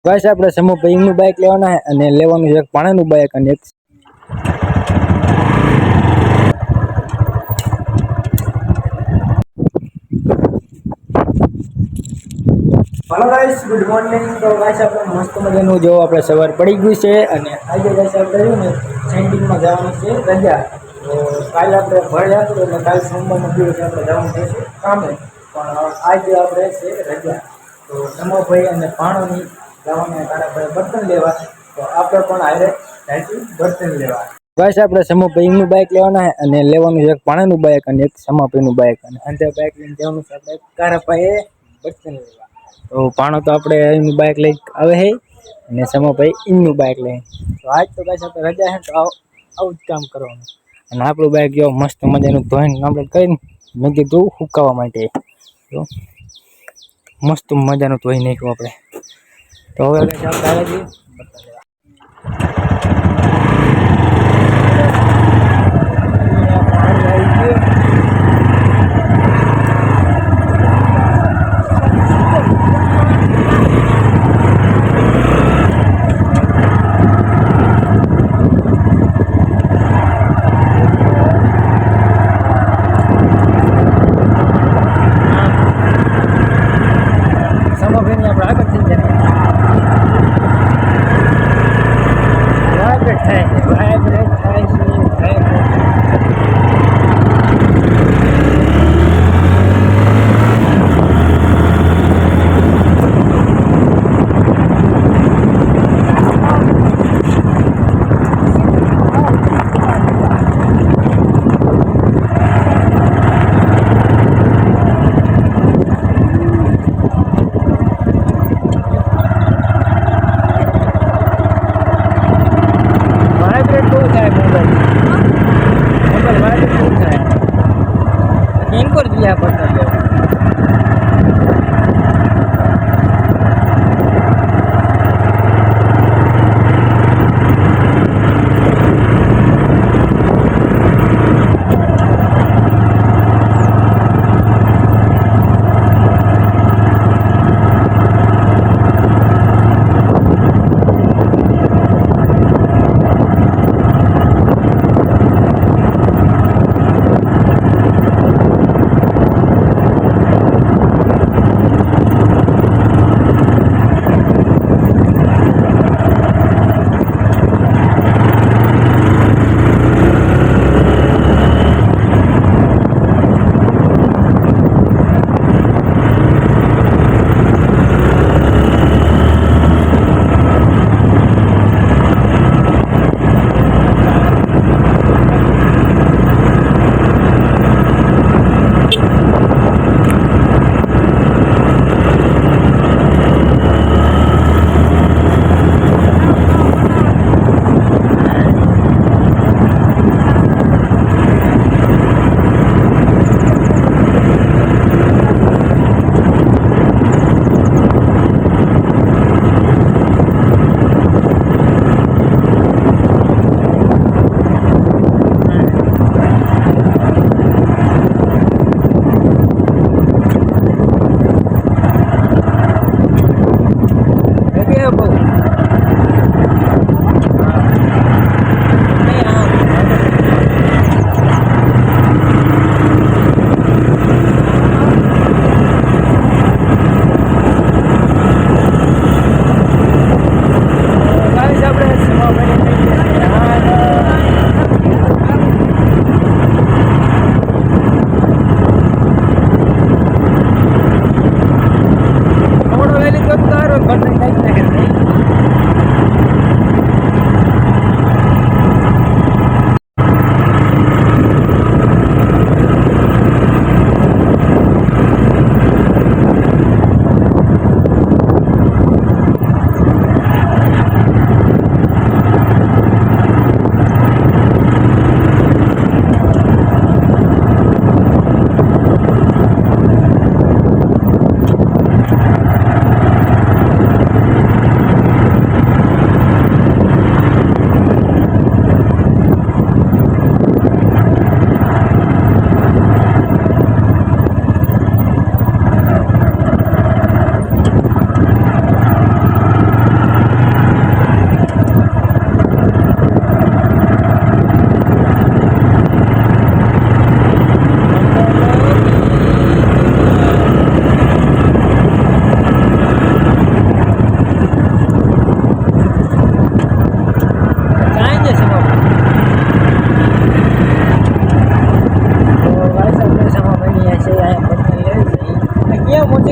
Guys આપણે સમૂહભાઈ નું bike લેવાના છે અને લેવાનું છે એક પાણાનું બાઇક અને એક હેલો ગાઈસ ગુડ મોર્નિંગ. તો ગાઈસ આપણે મસ્ત મજાનું જો આપણે સવાર પડી ગયું છે અને આજે ગાઈસ આપણે રહ્યું ને સેન્ટિંગમાં જવાનું છે રજા. તો કાલે આપણે ભર્યા હતું એટલે કાલે સોમવારનો દિવસ આપણે જવાનું છે કામે, પણ આજે આપણે છે રજા. તો સમૂહભાઈ અને પાણોની જવાના તારા બર્તન લેવા, તો આપણે પણ હારે ત્યાંથી બર્તન લેવા. ગાઈસ આપણે સમૂહભાઈ નું બાઇક લેવાના છે અને લેવાનું છે એક પાણાનું બાઇક અને એક સમાભાઈનું બાઇક અને અંતે બાઇક લઈને જવાનું છે આપણે કારાભાઈએ બર્તન લેવા. તો પાણો તો આપણે એનું બાઇક લઈ આવે છે અને સમૂહભાઈ એમનું બાઇક લઈ. તો આજ તો ગાઈસ આપણે રજા છે તો આવું જ કામ કરવાનું. અને આપણું બાઇક જો મસ્ત મજાનું ધોઈને કમ્પ્લીટ કરીને મેં કીધું સુકાવવા માટે, તો મસ્ત મજાનું ધોઈ નાખ્યું આપણે. તો હવે આપણે આવી જઈએ.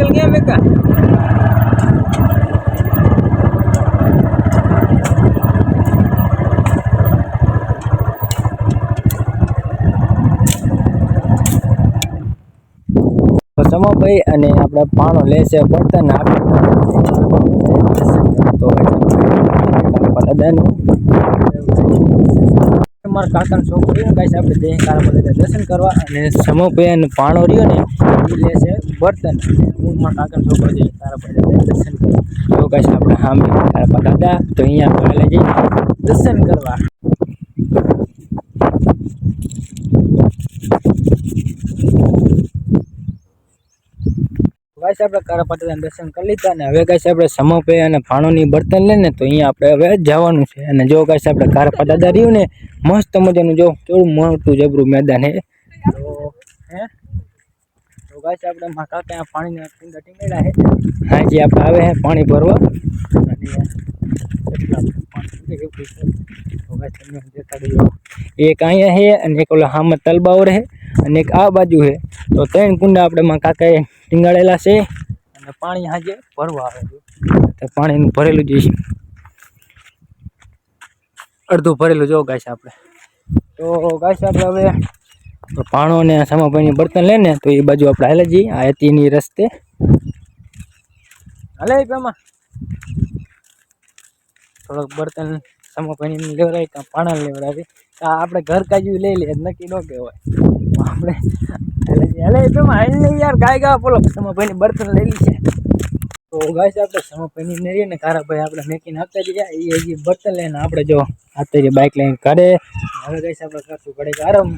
બોટલ ક્યાં મેકા સમોભાઈ અને આપણે પાણો લેશે બર્તન આપણે તો દાદાનું મારા કાકાનો છોકરો રહ્યો ને આપણે જઈએ કારા બધા દર્શન કરવા અને સમોભાઈ અને પાણો રહ્યો ને એ લેશે બર્તન હું મારા કાકાનો છોકરો જઈએ તારા બધા દર્શન કરવા તો કાંઈ આપણે સામે તારા દાદા તો અહીંયા આપણે જઈએ દર્શન કરવા ગાઈસ આપણે કારાપાટાના દર્શન કરી લીધા અને હવે ગાઈસ આપણે સમોભાઈ અને ભાણોની બર્તન લઈને તો અહીંયા આપણે હવે જવાનું છે અને જો ગાઈસ આપણે કારાપાટા રહ્યું ને મસ્ત મજાનું જો કેવું મોટું જબરું મેદાન હે તો ગાઈસ આપણે મારા કાકા પાણીના ટીંગા ટીંગેલા હે હાજી આપણે આવે હે પાણી ભરવા અને એક અહીંયા હે અને એક ઓલા હામાં તલબાવ રહે અને એક આ બાજુ હે તો 3 કુંડા આપણે મારા કાકાએ ટીંગાડેલા છે અને પાણી હાજે ભરવા આવે તો પાણીનું ભરેલું જઈશું અડધું ભરેલું જો ગાઈસ આપણે તો ગાઈસ આપણે હવે પાણો અને સમોભાઈની બર્તન લઈને તો એ બાજુ આપણે હાલે જઈએ આ એતીની રસ્તે હાલે પેમાં થોડોક બર્તન સમોભાઈની લેવડાવી કાં પાણા લેવડાવી આપણે ઘર કાજુ લઈ લઈએ નક્કી ન કહેવાય આપણે હાલે પેમાં હાલ નહીં યાર ગાય ગા બોલો સમોભાઈની બર્તન લઈ લી છે તો ગાઈસ આપણે સમોભાઈની ને રહીએ ને કારાભાઈ આપણે મેકીને આપતા જઈએ એ હજી બર્તન લઈને આપણે જો હાથે બાઇક લઈને કાઢે હવે ગાઈસ આપણે કરશું ઘડે આરામ